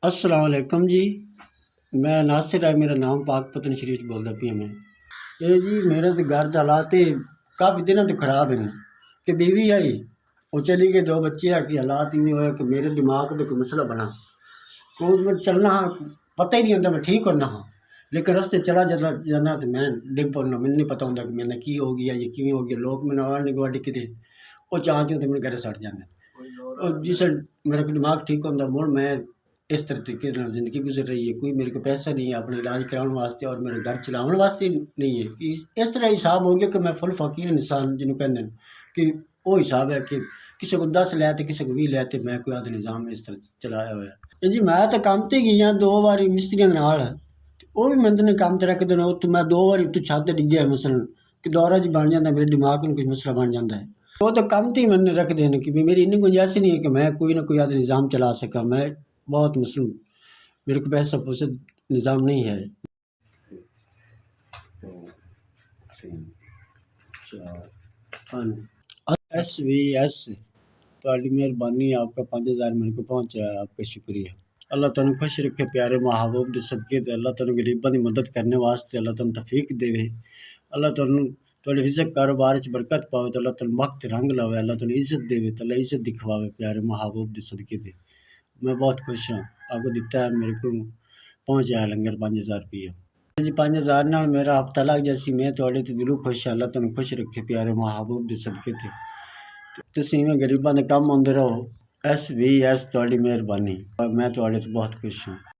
अस्सलाम वालेकुम जी। मैं नासिर है, मेरा नाम पाक पतन शरीफ बोलदा पिया मैं। ये जी मेरे तो घर के हालात काफ़ी दिनों तो ख़राब हैं कि बीवी आई वो चली गई, दो बच्चे आ कि हालात ये होया कि मेरे दिमाग में कोई मसला बना तो मैं चलना हाँ पता ही नहीं होता मैं ठीक होना हाँ, लेकिन रस्ते चला जाता जाना तो मैं डिग पौना, मैंने नहीं पता होंगे कि मैंने की हो गया ये किमें हो गया। लोग मैंने आने गुआढ़ी किते वो चाहते तो मेरे घर सड़ जाते और जिस मेरा दिमाग ठीक होता मुड़ मैं इस तरीके ज़िंदगी गुजर रही है। कोई मेरे को पैसा नहीं है अपने इलाज कराने वास्ते और मेरे घर चलाने वास्ते नहीं है। इस तरह हिसाब हो गया कि मैं फुल फकीर इंसान जिन्होंने कहते हैं कि वो हिसाब है कि किसी को 10 लैते किसी को 20 लैते, मैं कोई आदि निज़ाम इस तरह चलाया हुआ जी। मैं तो काम ते गई 2 बारी मिस्त्रियों के नाल वो भी मैंने काम ते रखते हैं तो मैं 2 बारी उत्ते छत डिग्गिया मसलन कि दौरा जी बन जाता मेरे दिमाग में कुछ मसला बन जाता है। वो तो काम ते ही मैंने रखते हैं कि मेरी इन्नी गुंजाइश नहीं है कि मैं कोई ना कोई आदि निज़ाम चला सका। मैं बहुत मसलूम मेरे को पैसा पुसा निज़ाम नहीं है। 2 3 4 5 SVS ਤੁਹਾਡੀ ਮਿਹਰਬਾਨੀ आपका 5000 मेरे को पहुँचा, आपका शुक्रिया। अल्लाह तुहानू खुश रखे प्यारे महबूब दे सदके ते अल्लाह तुहानू गरीबां दी मदद करने वास्ते अल्लाह तुहानू तौफीक देवे। अल्लाह तुहानू तुहाडे रिज़्क कारोबार च बरकत पावे ते अल्लाह तुहानू वक्त रंग लावे, अल्लाह तुहानू इज़्ज़त देवे ते अल्लाह इज़्ज़त दिखवावे प्यारे महबूब दे सदके ते। मैं बहुत खुश हाँ आपको दिता है मेरे को पहुँचाया लंगर 5000 रुपया जी। 5000 नाल मेरा हफ्ता लग जासी। मैं तुहाडे ते दिलों खुश हाँ। अल्लाह तुहानू खुश रखे प्यारे महबूब दे सदके ते। तुसीं इवें गरीबां दे कम आउंदे रहो। SVS तुहाडी मेहरबानी। मैं तुहाडे तो बहुत खुश हूँ।